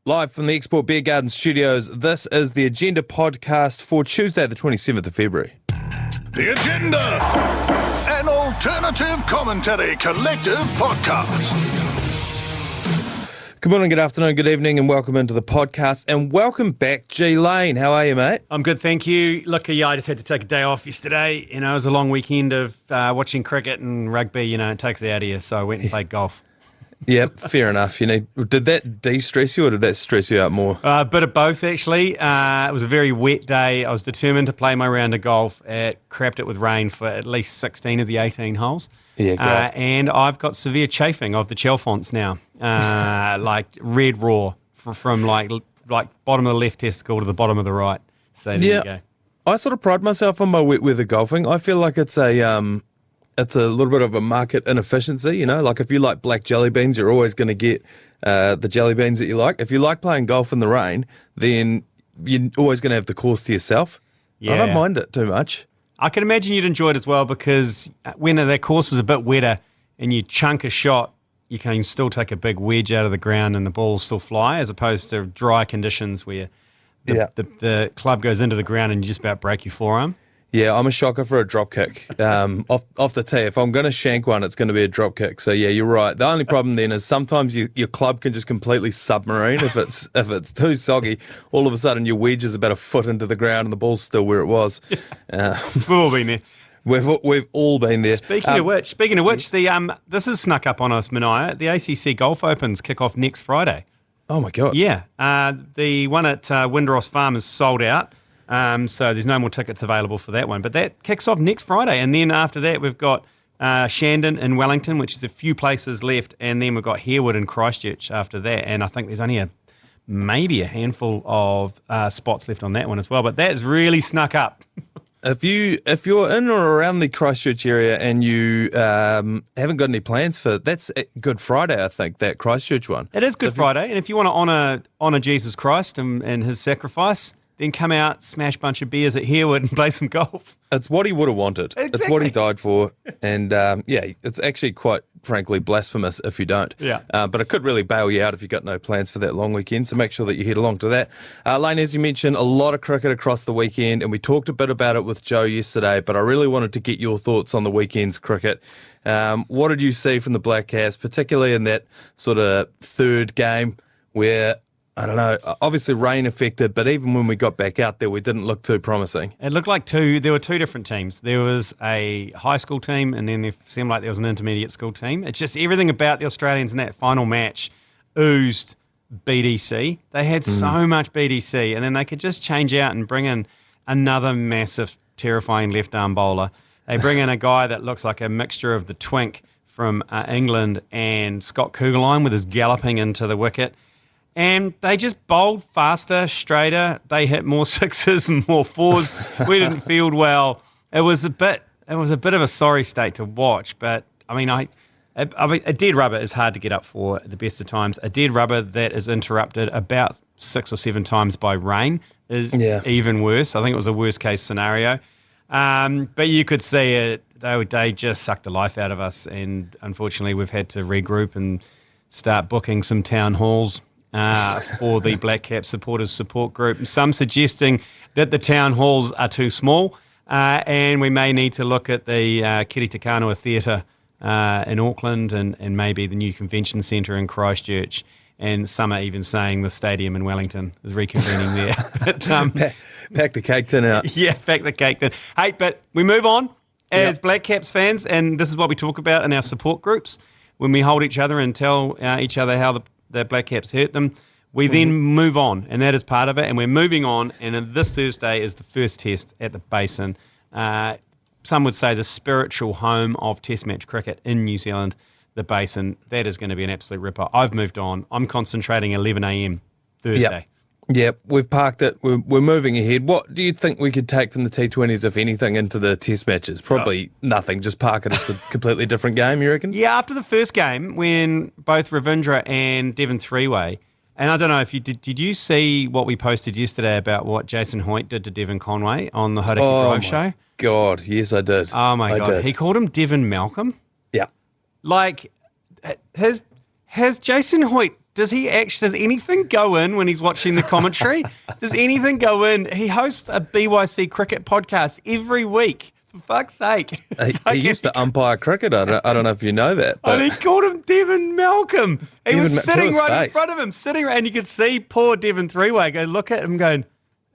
Live from the Export Beer Garden Studios, this is the Agenda podcast for Tuesday, the 27th of February. The Agenda, an alternative commentary collective podcast. Good morning, good afternoon, good evening, and welcome into the podcast. And welcome back, G Lane. How are you, mate? I'm good, thank you. Look, I just had to take a day off yesterday. It was a long weekend of watching cricket and rugby. It takes it out of you, so I went and played golf. Yeah, fair enough. Did that de-stress you or did that stress you out more? A bit of both, actually. It was a very wet day. I was determined to play my round of golf. Crapped it with rain for at least 16 of the 18 holes. Yeah, great. And I've got severe chafing of the chalfonts now, like red raw from like bottom of the left testicle to the bottom of the right. So there you go. I sort of pride myself on my wet weather golfing. I feel like it's a little bit of a market inefficiency, like if you like black jelly beans, you're always going to get the jelly beans that you like. If you like playing golf in the rain, then you're always going to have the course to yourself. Yeah. I don't mind it too much. I can imagine you'd enjoy it as well because when that course is a bit wetter and you chunk a shot, you can still take a big wedge out of the ground and the ball will still fly, as opposed to dry conditions where the club goes into the ground and you just about break your forearm. Yeah, I'm a shocker for a drop kick. Off the tee, if I'm going to shank one, it's going to be a drop kick. So yeah, you're right. The only problem then is sometimes your club can just completely submarine if it's too soggy. All of a sudden, your wedge is about a foot into the ground and the ball's still where it was. We've all been there. We've all been there. Speaking of which, this has snuck up on us, Manaia. The ACC Golf Opens kick off next Friday. Oh my God! Yeah, the one at Windross Farm is sold out. So there's no more tickets available for that one. But that kicks off next Friday. And then after that, we've got Shandon in Wellington, which is a few places left. And then we've got Harewood and Christchurch after that. And I think there's only maybe a handful of spots left on that one as well. But that's really snuck up. If you're in or around the Christchurch area and you haven't got any plans for that's Good Friday, I think, that Christchurch one. It is Good Friday. And if you want to honour Jesus Christ and his sacrifice, then come out, smash a bunch of beers at Harewood and play some golf. It's what he would have wanted. Exactly. It's what he died for. And it's actually quite frankly blasphemous if you don't. Yeah. But it could really bail you out if you've got no plans for that long weekend. So make sure that you head along to that. Lane, as you mentioned, a lot of cricket across the weekend. And we talked a bit about it with Joe yesterday. But I really wanted to get your thoughts on the weekend's cricket. What did you see from the Black Caps, particularly in that sort of third game where, I don't know, obviously rain affected, but even when we got back out there, we didn't look too promising. It looked like there were two different teams. There was a high school team, and then it seemed like there was an intermediate school team. It's just everything about the Australians in that final match oozed BDC. They had so much BDC, and then they could just change out and bring in another massive, terrifying left-arm bowler. They bring in a guy that looks like a mixture of the twink from England and Scott Kugelheim with his galloping into the wicket. And they just bowled faster, straighter. They hit more sixes and more fours. We didn't field well. It was a bit of a sorry state to watch. But I mean, a dead rubber is hard to get up for at the best of times. A dead rubber that is interrupted about 6 or 7 times by rain is even worse. I think it was a worst case scenario. But you could see it. They just sucked the life out of us. And unfortunately, we've had to regroup and start booking some town halls for the Black Cap supporters support group. Some suggesting that the town halls are too small and we may need to look at the Kiritakanoa Theatre in Auckland and maybe the new convention centre in Christchurch. And some are even saying the stadium in Wellington is reconvening there. But, pack the cake tin out. Yeah, pack the cake tin. Hey, but we move on as Black Caps fans, and this is what we talk about in our support groups when we hold each other and tell each other how the Black Caps hurt them. We then move on, and that is part of it, and we're moving on, and this Thursday is the first test at the Basin. Some would say the spiritual home of Test match cricket in New Zealand, the Basin. That is going to be an absolute ripper. I've moved on. I'm concentrating 11 a.m. Thursday. Yep, we've parked it. We're moving ahead. What do you think we could take from the T20s, if anything, into the Test matches? Probably nothing. Just park it. It's a completely different game, you reckon? Yeah, after the first game, when both Ravindra and Devon Three-Way, and I don't know if you did you see what we posted yesterday about what Jason Hoyt did to Devon Conway on the Hodaki Drive show? God, yes, I did. Oh, my God. Did. He called him Devon Malcolm? Yeah. Like, has Jason Hoyt Does anything go in when he's watching the commentary? Does anything go in? He hosts a BYC cricket podcast every week. For fuck's sake. He used to umpire cricket. I don't know if you know that. But and he called him Devon Malcolm. He was sitting right in face. front of him, and you could see poor Devon Three-Way go look at him going,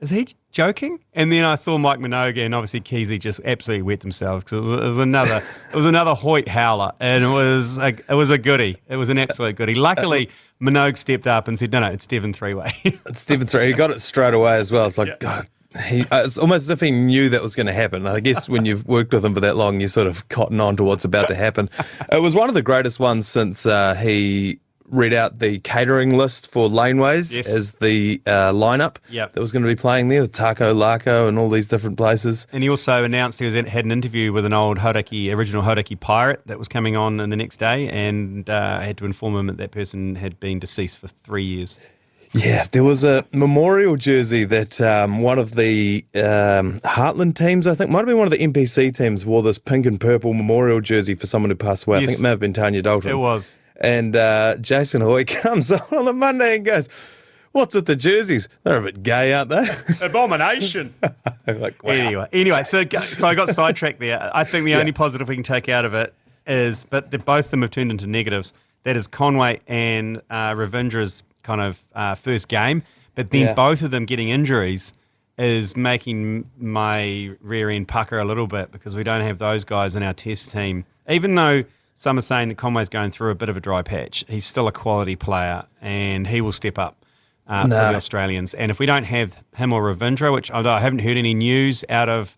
is he joking? And then I saw Mike Minogue and obviously Keezy just absolutely wet themselves because it was another Hoyt howler, and it was a goodie. It was an absolute goodie. Luckily, Minogue stepped up and said, no, it's Devon Three-Way. It's Devon Three. He got it straight away as well. It's like, God. It's almost as if he knew that was going to happen. I guess when you've worked with him for that long, you sort of cotton on to what's about to happen. It was one of the greatest ones since he read out the catering list for Laneways as the lineup that was going to be playing there, with Taco Laco and all these different places. And he also announced he had an interview with an old original Hauraki pirate that was coming on in the next day, and had to inform him that person had been deceased for 3 years. Yeah, there was a memorial jersey that one of the Heartland teams, I think, might have been one of the NPC teams, wore this pink and purple memorial jersey for someone who passed away. Yes. I think it may have been Tanya Dalton. It was. And Jason Hoy comes on the Monday and goes, what's with the jerseys? They're a bit gay, aren't they? Abomination. Like, wow. Anyway, so I got sidetracked there. I think the only positive we can take out of it is, but both of them have turned into negatives. That is Conway and Ravindra's kind of first game, but then both of them getting injuries is making my rear end pucker a little bit, because we don't have those guys in our test team. Even though some are saying that Conway's going through a bit of a dry patch, he's still a quality player and he will step up for the Australians. And if we don't have him or Ravindra, which I haven't heard any news out of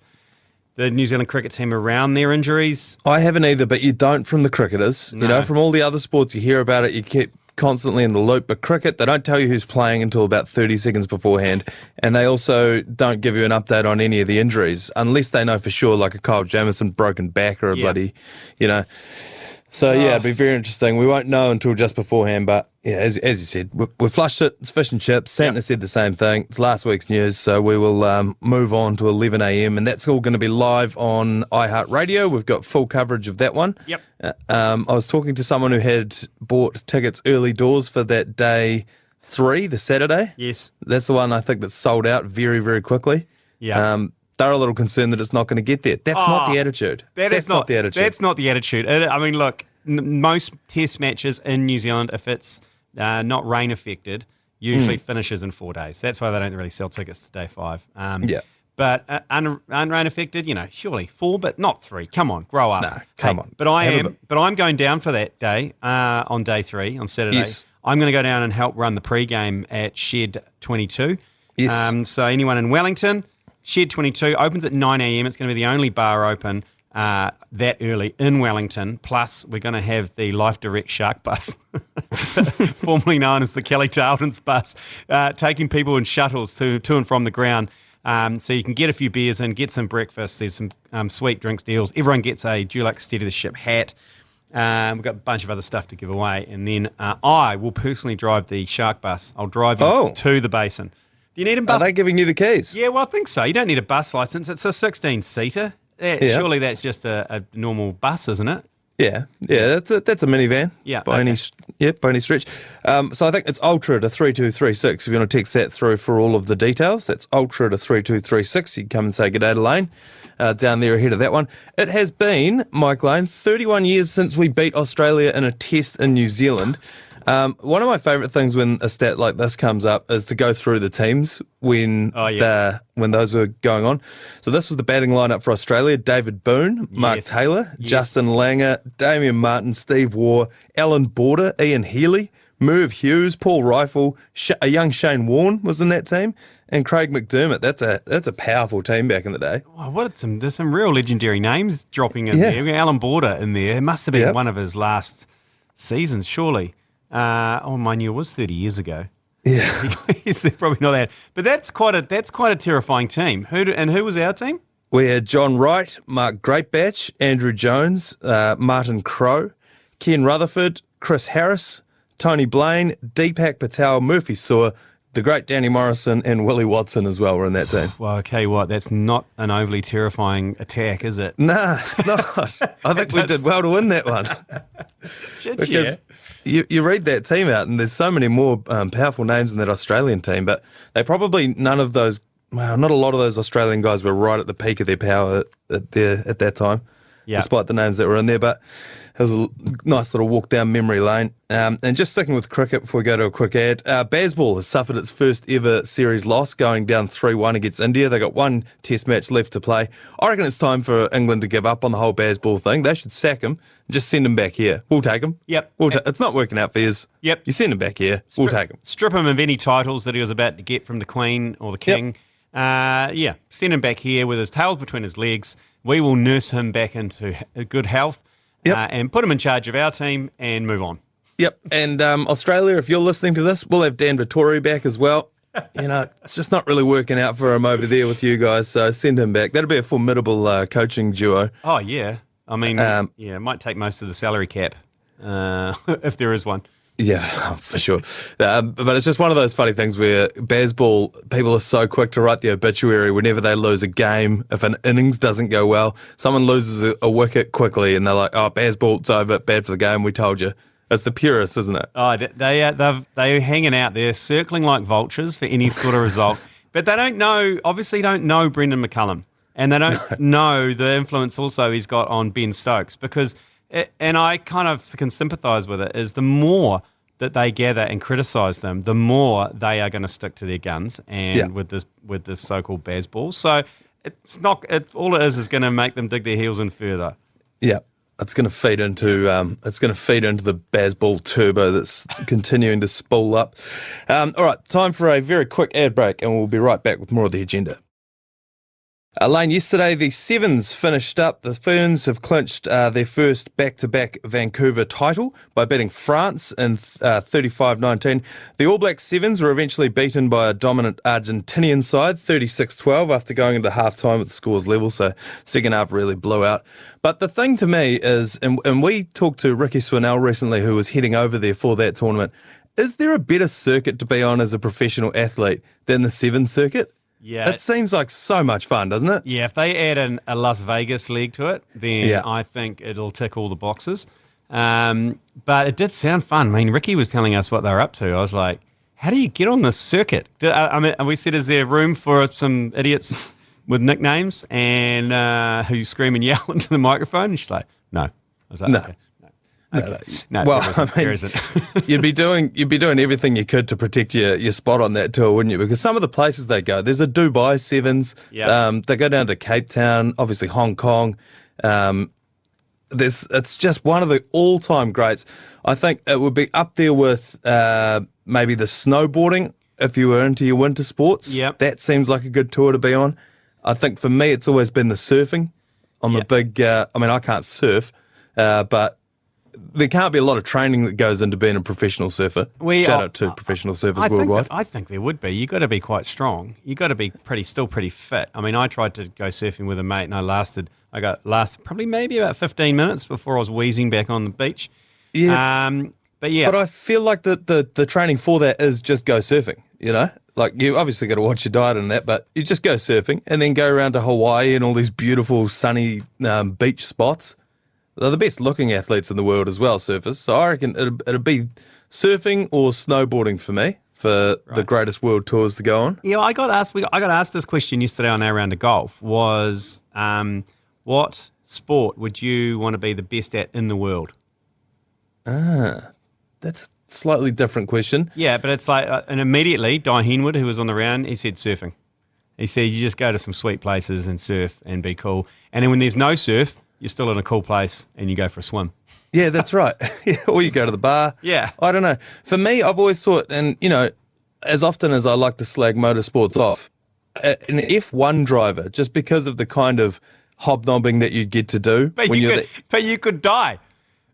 the New Zealand cricket team around their injuries. I haven't either, but you don't from the cricketers. No. You know, from all the other sports you hear about it, you keep constantly in the loop, but cricket, they don't tell you who's playing until about 30 seconds beforehand, and they also don't give you an update on any of the injuries unless they know for sure, like a Kyle Jamieson broken back or a bloody, So, it'd be very interesting. We won't know until just beforehand, but as you said, we flushed it. It's fish and chips. Santner said the same thing. It's last week's news, so we will move on to 11 a.m, and that's all going to be live on iHeartRadio. We've got full coverage of that one. Yep. I was talking to someone who had bought tickets early doors for that day 3, the Saturday. Yes. That's the one I think that's sold out very, very quickly. Yeah. They're a little concerned that it's not going to get there. That's not the attitude. That's not the attitude. That's not the attitude. I mean, look, most test matches in New Zealand, if it's not rain affected, usually finishes in 4 days. That's why they don't really sell tickets to day 5. But unrain affected, surely 4, but not 3. Come on, grow up. No, come on. But I'm going down for that day on day 3 on Saturday. Yes. I'm going to go down and help run the pre-game at Shed 22. Yes. So anyone in Wellington, Shed 22 opens at 9 a.m. It's going to be the only bar open that early in Wellington. Plus, we're going to have the Life Direct Shark Bus, formerly known as the Kelly Tarleton's bus, taking people in shuttles to and from the ground. So you can get a few beers in, get some breakfast. There's some sweet drinks deals. Everyone gets a Dulux Steady the Ship hat. We've got a bunch of other stuff to give away. And then I will personally drive the Shark Bus. I'll drive you to the basin. Do you need a bus? Are they giving you the keys? Yeah, well, I think so. You don't need a bus license. It's a 16-seater. Surely that's just a normal bus, isn't it? Yeah, that's a minivan. Yeah, by any stretch. So I think it's Ultra to 3236. If you want to text that through for all of the details, that's Ultra to 3236. You can come and say good day to Lane down there ahead of that one. It has been, Mike Lane, 31 years since we beat Australia in a test in New Zealand. One of my favourite things when a stat like this comes up is to go through the teams when those were going on. So this was the batting lineup for Australia: David Boone, Mark Taylor, Justin Langer, Damien Martin, Steve Waugh, Alan Border, Ian Healy, Merv Hughes, Paul Rifle, a young Shane Warne was in that team, and Craig McDermott. That's a powerful team back in the day. Oh, there's some real legendary names dropping in there. Alan Border in there. It must have been one of his last seasons, surely. Mine year was 30 years ago. Yeah, he's probably not that. But that's quite a terrifying team. Who was our team? We had John Wright, Mark Greatbatch, Andrew Jones, Martin Crowe, Ken Rutherford, Chris Harris, Tony Blaine, Deepak Patel, Murphy Saw, the great Danny Morrison, and Willie Watson as well were in that team. Well, okay, that's not an overly terrifying attack, is it? Nah, it's not. I think we did well to win that one. you read that team out, and there's so many more powerful names in that Australian team, but they probably none of those. Well, not a lot of those Australian guys were right at the peak of their power at that time, despite the names that were in there. But it was a nice little walk down memory lane. And just sticking with cricket before we go to a quick ad, Bazball has suffered its first ever series loss, going down 3-1 against India. They got one test match left to play. I reckon it's time for England to give up on the whole Bazball thing. They should sack him and just send him back here. We'll take him. Yep. It's not working out for yous. Yep. You send him back here. We'll take him. Strip him of any titles that he was about to get from the Queen or the King. Send him back here with his tails between his legs. We will nurse him back into good health and put him in charge of our team and move on. Yep. And Australia, if you're listening to this, we'll have Dan Vittori back as well. It's just not really working out for him over there with you guys, so send him back. That'll be a formidable coaching duo. Oh, yeah. I mean, it might take most of the salary cap if there is one. Yeah, for sure. But it's just one of those funny things where Bazball, people are so quick to write the obituary whenever they lose a game. If an innings doesn't go well, someone loses a wicket quickly and they're like, oh, Bazball, it's over, bad for the game, we told you. It's the purists, isn't it? Oh, they're hanging out there, circling like vultures for any sort of result. But they don't know Brendan McCullum. And they don't know the influence also he's got on Ben Stokes because... And I kind of can sympathise with it, is the more that they gather and criticise them, the more they are going to stick to their guns and with this so-called Bazball. So all it is going to make them dig their heels in further. Yeah, it's going to feed into the Bazball turbo that's continuing to spool up. All right, time for a very quick ad break, and we'll be right back with more of the agenda. Lane, yesterday the Sevens finished up. The Ferns have clinched their first back-to-back Vancouver title by beating France in 35-19. The All Black Sevens were eventually beaten by a dominant Argentinian side, 36-12, after going into half-time at the scores level, so second half really blew out. But the thing to me is, and we talked to Ricky Swinell recently, who was heading over there for that tournament, is there a better circuit to be on as a professional athlete than the Sevens circuit? Yeah. It seems like so much fun, doesn't it? Yeah, if they add a Las Vegas leg to it, then I think it'll tick all the boxes. But it did sound fun. I mean, Ricky was telling us what they were up to. I was like, how do you get on this circuit? I mean, we said, is there room for some idiots with nicknames and who scream and yell into the microphone? And she's like, no. I was like, no. Okay. No, well, there isn't. you'd be doing everything you could to protect your spot on that tour, wouldn't you? Because some of the places they go, there's a Dubai Sevens. Yeah. They go down to Cape Town, obviously Hong Kong. It's just one of the all-time greats. I think it would be up there with maybe the snowboarding if you were into your winter sports. Yep. That seems like a good tour to be on. I think for me, it's always been the surfing. I'm a big. I mean, I can't surf, but there can't be a lot of training that goes into being a professional surfer. Shout out to professional surfers worldwide. I think there would be. You've got to be quite strong. You've got to be still pretty fit. I mean, I tried to go surfing with a mate and I lasted probably maybe about 15 minutes before I was wheezing back on the beach. Yeah. But I feel like the training for that is just go surfing, you know? Like, you obviously got to watch your diet and that, but you just go surfing and then go around to Hawaii and all these beautiful sunny beach spots. They're the best looking athletes in the world as well, surfers. So I reckon it'd be surfing or snowboarding for me for the greatest world tours to go on. Yeah, I got asked this question yesterday on our round of golf. Was what sport would you want to be the best at in the world? That's a slightly different question. Yeah, but it's like, and immediately Di Henwood, who was on the round, he said surfing. He said you just go to some sweet places and surf and be cool. And then when there's no surf, you're still in a cool place and you go for a swim. Yeah, that's right. Or you go to the bar. Yeah. I don't know. For me, I've always thought, and, you know, as often as I like to slag motorsports off, an F1 driver, just because of the kind of hobnobbing that you'd get to do. But you could die.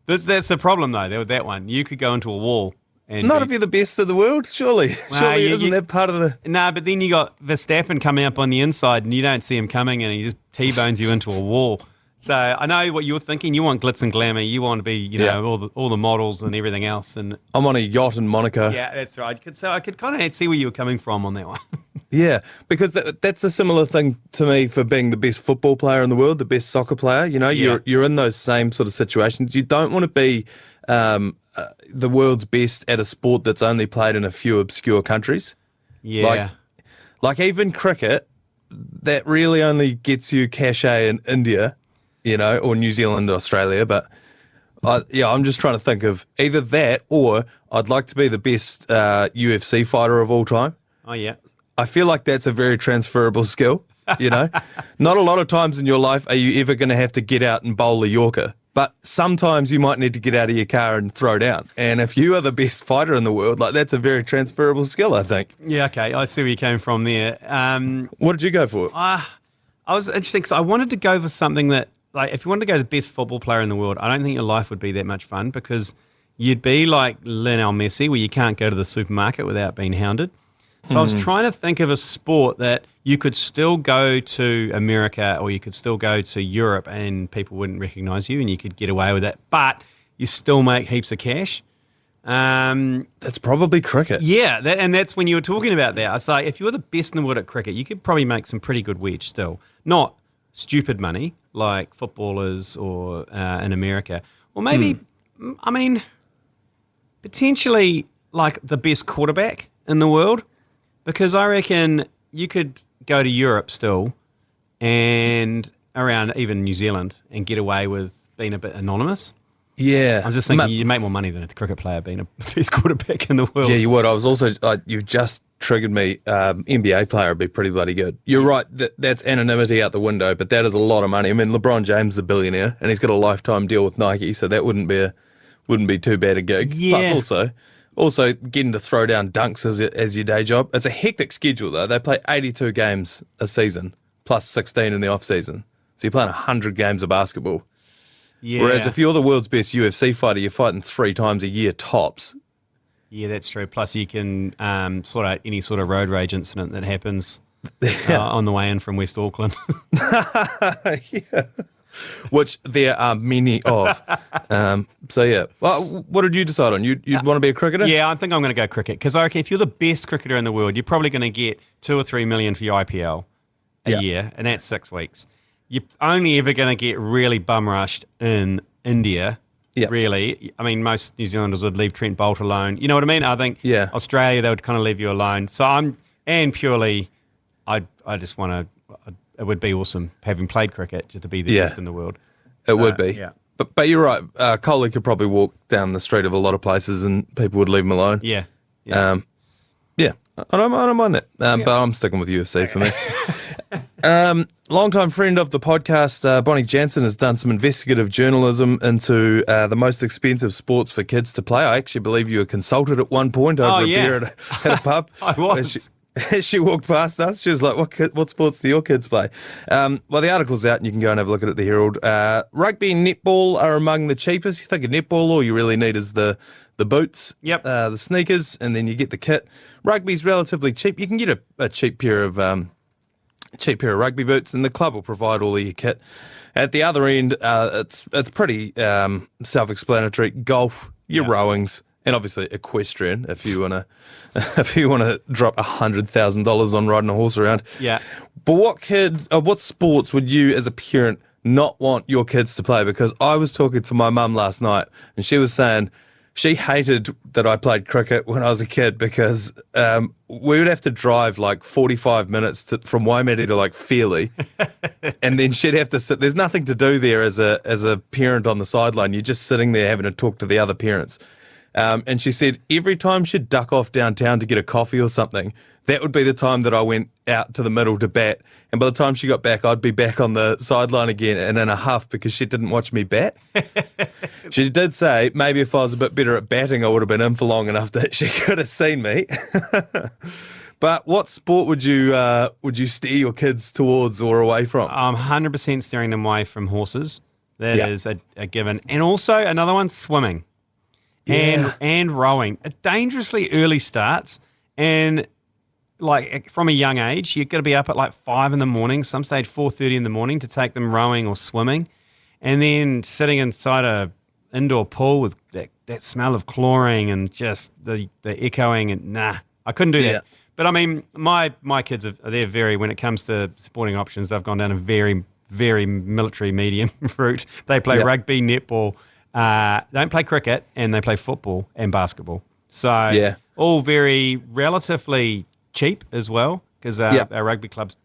That's the problem, though, with that one. You could go into a wall. And Not if you're the best of the world, surely. Surely isn't that part of the... No, but then you got Verstappen coming up on the inside and you don't see him coming and he just T-bones you into a wall. So I know what you're thinking. You want glitz and glamour. You want to be, you know, all the models and everything else. And I'm on a yacht in Monaco. Yeah, that's right. So I could kind of see where you were coming from on that one. Yeah, because that's a similar thing to me for being the best football player in the world, the best soccer player. You know, you're in those same sort of situations. You don't want to be the world's best at a sport that's only played in a few obscure countries. Yeah. Like even cricket, that really only gets you cachet in India, or New Zealand, Australia. But I'm just trying to think of either that or I'd like to be the best UFC fighter of all time. Oh, yeah. I feel like that's a very transferable skill, Not a lot of times in your life are you ever going to have to get out and bowl a Yorker. But sometimes you might need to get out of your car and throw down. And if you are the best fighter in the world, like that's a very transferable skill, I think. Yeah, okay. I see where you came from there. What did you go for? I was interesting because I wanted to go for something that, like, if you wanted to go the best football player in the world, I don't think your life would be that much fun because you'd be like Lionel Messi where you can't go to the supermarket without being hounded. So I was trying to think of a sport that you could still go to America or you could still go to Europe and people wouldn't recognise you and you could get away with it, but you still make heaps of cash. That's probably cricket. Yeah, and that's when you were talking about that. I was like, if you were the best in the world at cricket, you could probably make some pretty good wedge still. Not stupid money like footballers or in America. Or maybe, I mean, potentially like the best quarterback in the world. Because I reckon you could go to Europe still and around even New Zealand and get away with being a bit anonymous. Yeah. I'm just thinking you make more money than a cricket player being a best quarterback in the world. Yeah, you would. I was also, you've just triggered me. NBA player would be pretty bloody good. You're right. That's anonymity out the window, but that is a lot of money. I mean, LeBron James is a billionaire and he's got a lifetime deal with Nike, so that wouldn't be too bad a gig. Yeah. Plus also getting to throw down dunks as your day job. It's a hectic schedule, though. They play 82 games a season, plus 16 in the off-season. So you're playing 100 games of basketball. Yeah. Whereas if you're the world's best UFC fighter, you're fighting 3 times a year tops. Yeah, that's true. Plus you can sort out any sort of road rage incident that happens on the way in from West Auckland. Yeah. Which there are many of. So, yeah. Well, what did you decide on? You'd want to be a cricketer? Yeah, I think I'm going to go cricket because I reckon if you're the best cricketer in the world, you're probably going to get 2 or 3 million for your IPL a year, and that's 6 weeks. You're only ever going to get really bum rushed in India. Yeah. Really. I mean, most New Zealanders would leave Trent Boult alone. You know what I mean? I think Australia, they would kind of leave you alone. So I just want to. It would be awesome having played cricket to be the best in the world. It would be. Yeah. But you're right. Coley could probably walk down the street of a lot of places and people would leave him alone. Yeah. I don't mind that. But I'm sticking with UFC for me. Longtime friend of the podcast, Bonnie Jansen, has done some investigative journalism into the most expensive sports for kids to play. I actually believe you were consulted at one point over a beer at a pub. I was. As she walked past us, she was like, what sports do your kids play? Well, the article's out and you can go and have a look at it at the Herald. Rugby and netball are among the cheapest. You think of netball, all you really need is the boots, the sneakers, and then you get the kit. Rugby's relatively cheap. You can get a cheap pair of rugby boots and the club will provide all of your kit. At the other end, it's pretty self-explanatory. Golf, your rowings, and obviously equestrian if you wanna drop $100,000 on riding a horse around. Yeah. But what sports would you as a parent not want your kids to play? Because I was talking to my mum last night and she was saying she hated that I played cricket when I was a kid because we would have to drive like 45 minutes from Waimate to like Fairley, and then she'd have to sit. There's nothing to do there as a parent on the sideline. You're just sitting there having to talk to the other parents. And she said every time she'd duck off downtown to get a coffee or something, that would be the time that I went out to the middle to bat. And by the time she got back, I'd be back on the sideline again and in a huff because she didn't watch me bat. She did say maybe if I was a bit better at batting, I would have been in for long enough that she could have seen me. But what sport would you steer your kids towards or away from? I'm 100% steering them away from horses. That is a given. And also another one, swimming. And rowing. Dangerously early starts, and like from a young age, you've got to be up at like 5 a.m, some stage 4:30 in the morning to take them rowing or swimming, and then sitting inside a indoor pool with that smell of chlorine and just the echoing, and I couldn't do that. But I mean, my kids they're very, when it comes to sporting options, they've gone down a very, very military medium route. They play rugby, netball, don't play cricket, and they play football and basketball. So all very relatively cheap as well, because our rugby club's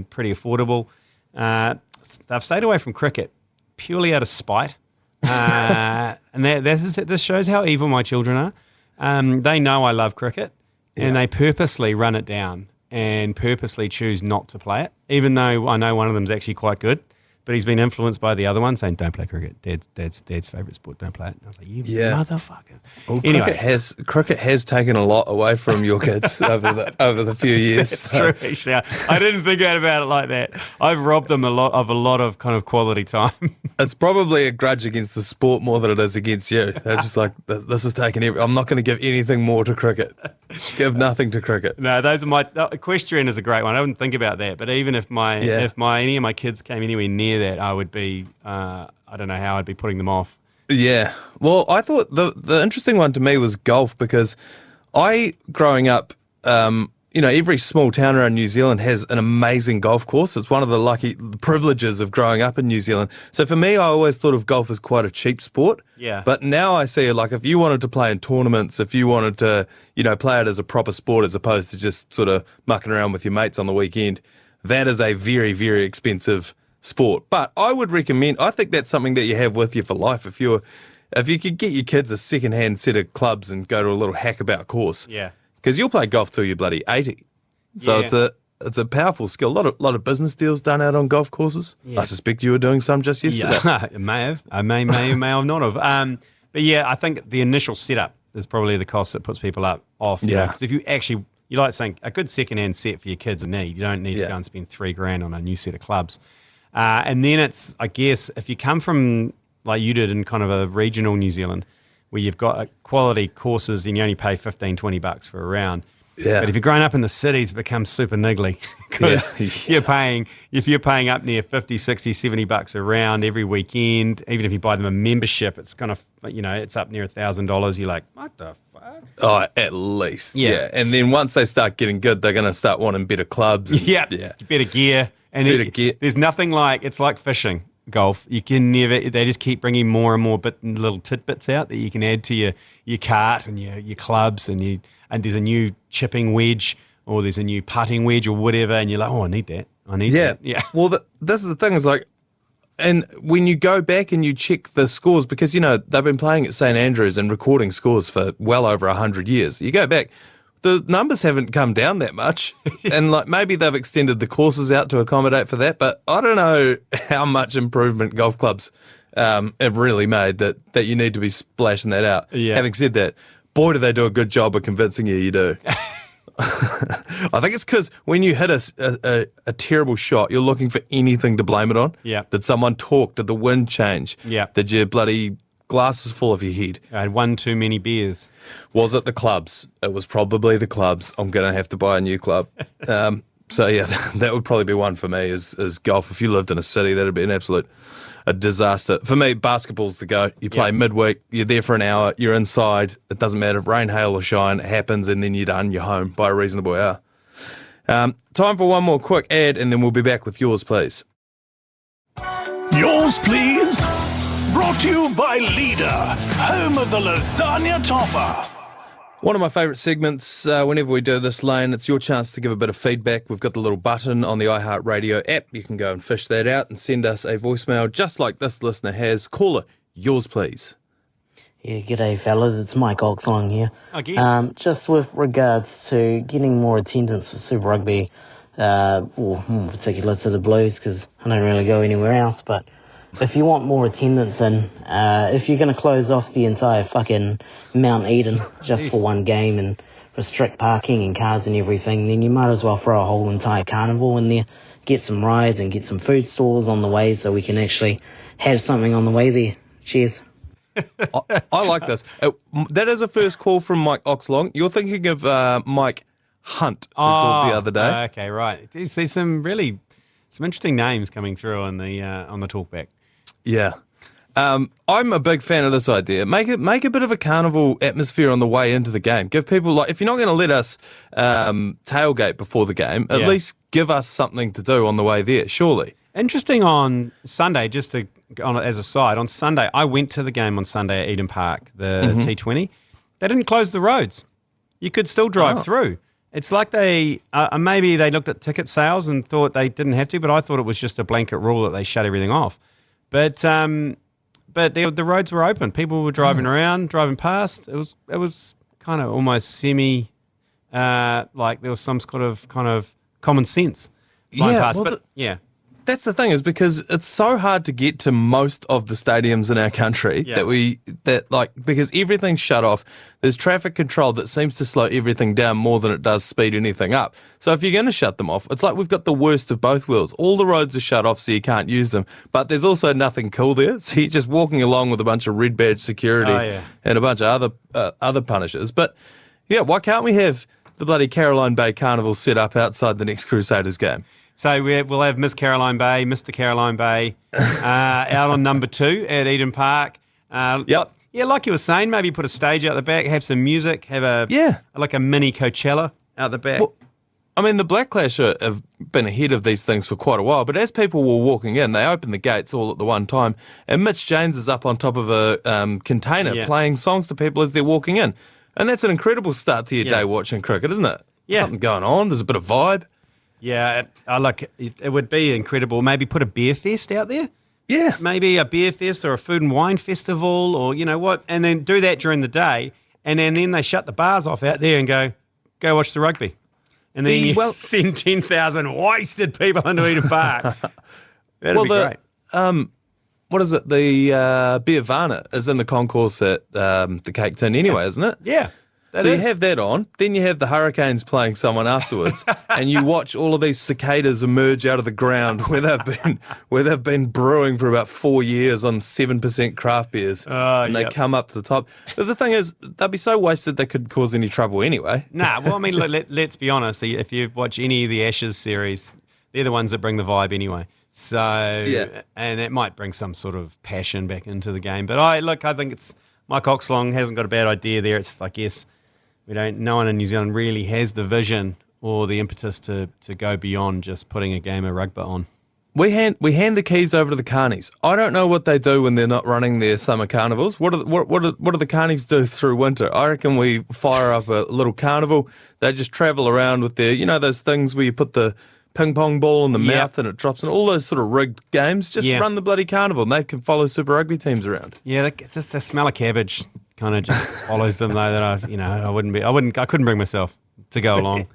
pretty affordable. They've stayed away from cricket purely out of spite. And this shows how evil my children are. They know I love cricket, and they purposely run it down and purposely choose not to play it, even though I know one of them's actually quite good. But he's been influenced by the other one saying, don't play cricket. Dad's favourite sport, don't play it. And I was like, you motherfuckers. Well, anyway. cricket has taken a lot away from your kids over the few years. It's true, actually. I didn't think about it like that. I've robbed them a lot of kind of quality time. It's probably a grudge against the sport more than it is against you. They're just like, this is taking I'm not going to give anything more to cricket. Give nothing to cricket. No, those are equestrian is a great one. I wouldn't think about that. But even if any of my kids came anywhere near that, I would be, I don't know how I'd be putting them off. Yeah. Well, I thought the interesting one to me was golf, because growing up, every small town around New Zealand has an amazing golf course. It's one of the privileges of growing up in New Zealand. So for me, I always thought of golf as quite a cheap sport. Yeah. But now I see, like, if you wanted to play in tournaments, if you wanted to, play it as a proper sport as opposed to just sort of mucking around with your mates on the weekend, that is a very, very expensive sport. But I would recommend, I think that's something that you have with you for life. If you could get your kids a second-hand set of clubs and go to a little hackabout course. Yeah. Because you'll play golf till you're bloody 80. So it's a powerful skill. A lot of business deals done out on golf courses. Yeah. I suspect you were doing some just yesterday. Yeah, I may have. I may have not have. But yeah, I think the initial setup is probably the cost that puts people off. Yeah. Because if you like saying a good second-hand set for your kids a need. You don't need to go and spend $3,000 on a new set of clubs. And then it's, I guess, if you come from, like you did in kind of a regional New Zealand, where you've got quality courses and you only pay $15-20 for a round. Yeah. But if you're growing up in the cities, it becomes super niggly, because if you're paying up near $50, $60, $70 a round every weekend, even if you buy them a membership, it's kind of, it's up near $1,000. You're like, what the fuck? Oh, at least. Yeah. And then once they start getting good, they're going to start wanting better clubs. Yeah. Better gear. And there's nothing it's like fishing. Golf, you can never. They just keep bringing more and more little tidbits out that you can add to your cart and your clubs, and there's a new chipping wedge, or there's a new putting wedge, or whatever, and you're like, oh, I need that. Yeah. Well, this is the thing. Is like, and when you go back and you check the scores, because they've been playing at St Andrews and recording scores for well over 100 years. You go back. The numbers haven't come down that much, and maybe they've extended the courses out to accommodate for that, but I don't know how much improvement golf clubs have really made that you need to be splashing that out. Yeah. Having said that, boy, do they do a good job of convincing you do. I think it's because when you hit a terrible shot, you're looking for anything to blame it on. Yeah. Did someone talk? Did the wind change? Yeah. Did your bloody glasses full of your head? I had one too many beers. Was it the clubs? It was probably the clubs. I'm going to have to buy a new club. So yeah, that would probably be one for me is golf. If you lived in a city, that'd be an absolute disaster. For me, basketball's the go. You play midweek, you're there for an hour, you're inside. It doesn't matter if rain, hail or shine, it happens, and then you're done, you're home by a reasonable hour. Time for one more quick ad, and then we'll be back with yours, please. Yours, please. Brought to you by Leader, home of the lasagna topper. One of my favourite segments, whenever we do this, Lane, it's your chance to give a bit of feedback. We've got the little button on the iHeartRadio app. You can go and fish that out and send us a voicemail just like this listener has. Caller, yours, please. Yeah, g'day fellas, it's Mike Oxlong here. Okay. Just with regards to getting more attendance for Super Rugby, in particular to the Blues, because I don't really go anywhere else, but if you want more attendance and if you're going to close off the entire fucking Mount Eden just for one game and restrict parking and cars and everything, then you might as well throw a whole entire carnival in there, get some rides and get some food stalls on the way so we can actually have something on the way there. Cheers. I like this. That is a first call from Mike Oxlong. You're thinking of Mike Hunt, who called the other day. Okay, right. There's some interesting names coming through on the talkback. Yeah. I'm a big fan of this idea. Make a bit of a carnival atmosphere on the way into the game. Give people, if you're not going to let us tailgate before the game, at least give us something to do on the way there, surely. Interesting on Sunday, just to as a side, on Sunday, I went to the game on Sunday at Eden Park, the T20. They didn't close the roads. You could still drive through. It's like they maybe they looked at ticket sales and thought they didn't have to, but I thought it was just a blanket rule that they shut everything off. But the roads were open. People were driving around, driving past. It was kind of almost semi like there was some sort of kind of common sense flying past. But That's the thing, is because it's so hard to get to most of the stadiums in our country because everything's shut off. There's traffic control that seems to slow everything down more than it does speed anything up. So if you're going to shut them off, it's like we've got the worst of both worlds. All the roads are shut off so you can't use them, but there's also nothing cool there. So you're just walking along with a bunch of red badge security and a bunch of other punishers. But yeah, why can't we have the bloody Caroline Bay Carnival set up outside the next Crusaders game? So we'll have Miss Caroline Bay, Mr. Caroline Bay out on number 2 at Eden Park. Yeah, like you were saying, maybe put a stage out the back, have some music, have like a mini Coachella out the back. Well, I mean, the Black Clash have been ahead of these things for quite a while, but as people were walking in, they opened the gates all at the one time, and Mitch James is up on top of a container playing songs to people as they're walking in. And that's an incredible start to your day watching cricket, isn't it? Yeah. Something going on, there's a bit of vibe. Yeah, it would be incredible. Maybe put a beer fest out there. Yeah. Maybe a beer fest or a food and wine festival, or you know what, and then do that during the day, and then they shut the bars off out there and go watch the rugby. And then you send 10,000 wasted people into Eden Park. That'd be great. What is it? The Beer Varna is in the concourse at the Cake Tin anyway, isn't it? Yeah. So you have that on, then you have the Hurricanes playing someone afterwards, and you watch all of these cicadas emerge out of the ground where they've been brewing for about 4 years on 7% craft beers, and they come up to the top. But the thing is, they'd be so wasted they could cause any trouble anyway. Well, I mean, let's be honest. If you watch any of the Ashes series, they're the ones that bring the vibe anyway. So, and it might bring some sort of passion back into the game. But I think it's Mike Oxlong hasn't got a bad idea there. It's, I guess, no one in New Zealand really has the vision or the impetus to go beyond just putting a game of rugby on. We hand the keys over to the carnies. I don't know what they do when they're not running their summer carnivals. What do the carnies do through winter? I reckon we fire up a little carnival. They just travel around with their, those things where you put the ping pong ball in the mouth and it drops in, all those sort of rigged games. Just run the bloody carnival and they can follow Super Rugby teams around. Yeah, it's just the smell of cabbage kind of just follows them though. That I couldn't bring myself to go along.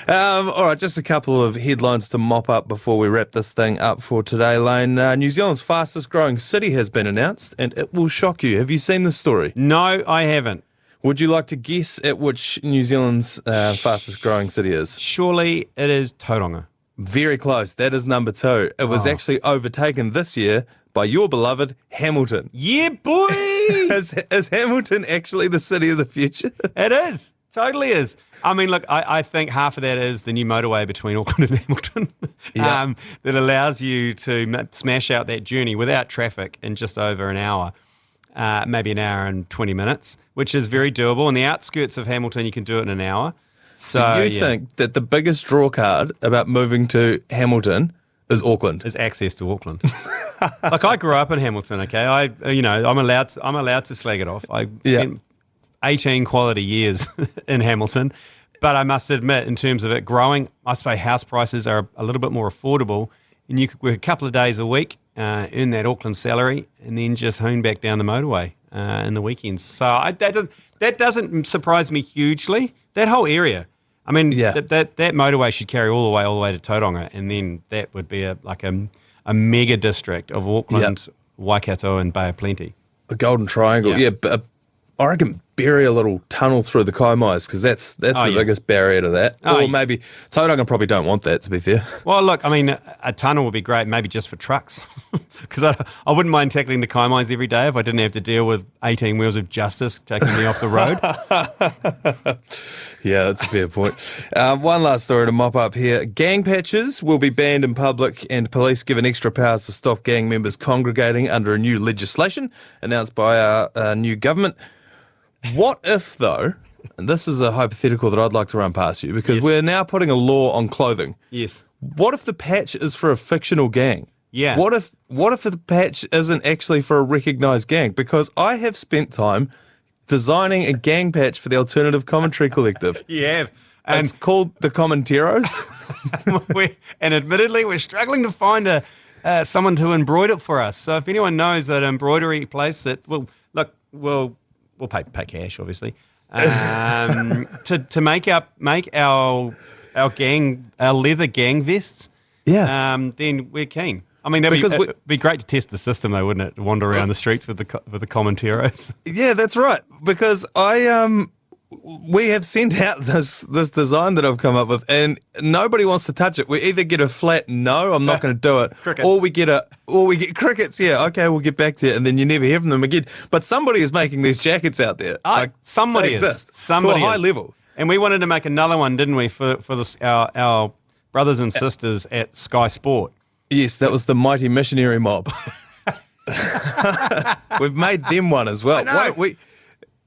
All right, just a couple of headlines to mop up before we wrap this thing up for today, Lane. New Zealand's fastest growing city has been announced, and it will shock you. Have you seen this story? No, I haven't. Would you like to guess at which New Zealand's fastest growing city is? Surely it is Tauranga. Very close. That is number 2. It was actually overtaken this year by your beloved Hamilton. Yeah, boy! Is Hamilton actually the city of the future? It is. Totally is. I mean, look, I think half of that is the new motorway between Auckland and Hamilton that allows you to smash out that journey without traffic in just over an hour. Maybe an hour and 20 minutes, which is very doable. On the outskirts of Hamilton, you can do it in an hour. So you think that the biggest draw card about moving to Hamilton is Auckland? Is access to Auckland. Like, I grew up in Hamilton, okay? I'm allowed to slag it off. I spent 18 quality years in Hamilton, but I must admit, in terms of it growing, I suppose house prices are a little bit more affordable, and you could work a couple of days a week, earn that Auckland salary, and then just hone back down the motorway in the weekends. So that doesn't surprise me hugely. That whole area, I mean, that motorway should carry all the way to Tauranga, and then that would be a mega district of Auckland, Waikato, and Bay of Plenty. The Golden Triangle, but I reckon bury a little tunnel through the Kaimais, because that's the biggest barrier to that. Maybe Tauranga probably don't want that, to be fair. Well, look, I mean, a tunnel would be great, maybe just for trucks, because I wouldn't mind tackling the Kaimais every day if I didn't have to deal with 18 wheels of justice taking me off the road. Yeah, that's a fair point. One last story to mop up here. Gang patches will be banned in public, and police given extra powers to stop gang members congregating under a new legislation announced by our new government. What if, though, and this is a hypothetical that I'd like to run past you, because we're now putting a law on clothing. Yes. What if the patch is for a fictional gang? Yeah. What if the patch isn't actually for a recognised gang? Because I have spent time designing a gang patch for the Alternative Commentary Collective. You have. It's called the Commenteros. And admittedly, we're struggling to find someone to embroider it for us. So if anyone knows that embroidery place that, well, look, we'll pay cash, obviously, to make our leather gang vests. Yeah. Then we're keen. I mean, it'd be great to test the system, though, wouldn't it? To wander around the streets with the Commenteros. Yeah, that's right. Because we have sent out this design that I've come up with, and nobody wants to touch it. We either get a flat no, I'm not going to do it, Crickets. or we get crickets. Yeah, okay, we'll get back to it, and then you never hear from them again. But somebody is making these jackets out there. Somebody they is. exist Somebody to a high is. level. And we wanted to make another one, didn't we, for this our brothers and sisters at Sky Sport. Yes, that was the mighty missionary mob. We've made them one as well. Why don't we?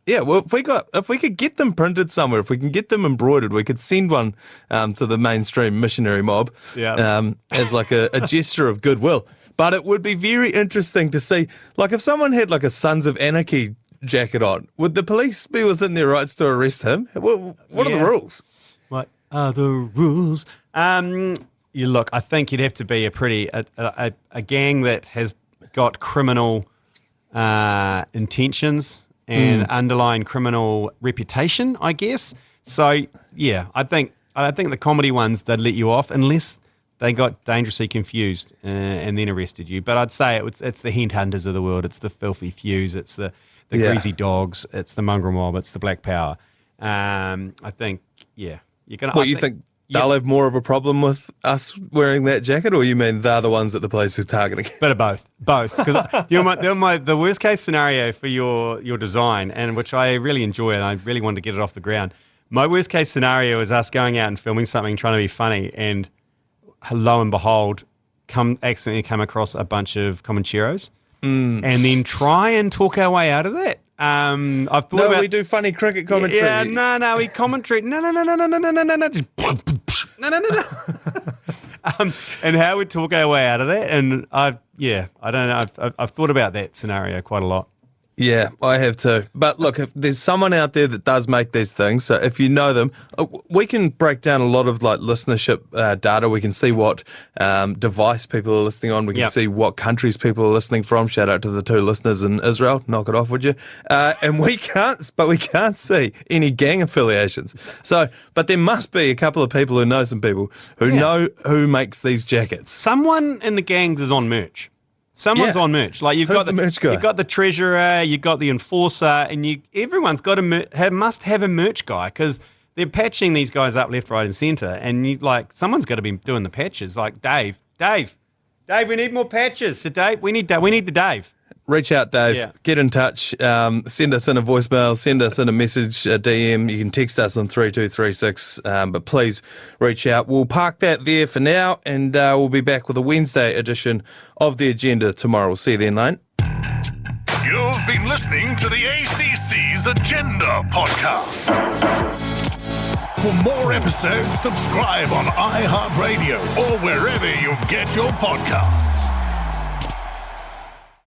Yeah, well, if we could get them printed somewhere, if we can get them embroidered, we could send one to the mainstream missionary mob as like a gesture of goodwill. But it would be very interesting to see, like, if someone had like a Sons of Anarchy jacket on, would the police be within their rights to arrest him? What are the rules? What are the rules? You look, I think you'd have to be a gang that has got criminal intentions and underlying criminal reputation, I guess. So yeah, I think the comedy ones, they'd let you off unless they got dangerously confused and then arrested you. But I'd say it's the Hint Hunters of the world. It's the Filthy Fews. It's the Greasy Dogs. It's the Mongrel Mob. It's the Black Power. I think, yeah. You're gonna. What, you think they'll have more of a problem with us wearing that jacket, or you mean they're the ones that the police are targeting? Bit of both. Because the worst case scenario for your design, and which I really enjoy, and I really wanted to get it off the ground. My worst case scenario is us going out and filming something, trying to be funny, and lo and behold, accidentally come across a bunch of Commenteros, and then try and talk our way out of that. I've thought about. We do funny cricket commentary. Yeah, no, we commentary. No. And how we talk our way out of that, and I don't know. I've thought about that scenario quite a lot. Yeah, I have too. But look, if there's someone out there that does make these things, so if you know them, we can break down a lot of like listenership data. We can see what device people are listening on. We can see what countries people are listening from. Shout out to the 2 listeners in Israel. Knock it off, would you? And we can't see any gang affiliations. So, but there must be a couple of people who know some people who know who makes these jackets. Someone in the gangs is on merch. Someone's on merch. Like Who's the merch guy? You've got the treasurer, you've got the enforcer, and everyone's got must have a merch guy because they're patching these guys up left, right, and centre. And someone's got to be doing the patches. Like Dave, we need more patches. So Dave, we need the Dave. Reach out, Dave. Yeah. Get in touch. Send us in a voicemail. Send us in a message, a DM. You can text us on 3236. But please reach out. We'll park that there for now, and we'll be back with a Wednesday edition of The Agenda tomorrow. We'll see you then, Lane. You've been listening to the ACC's Agenda podcast. For more episodes, subscribe on iHeartRadio or wherever you get your podcasts.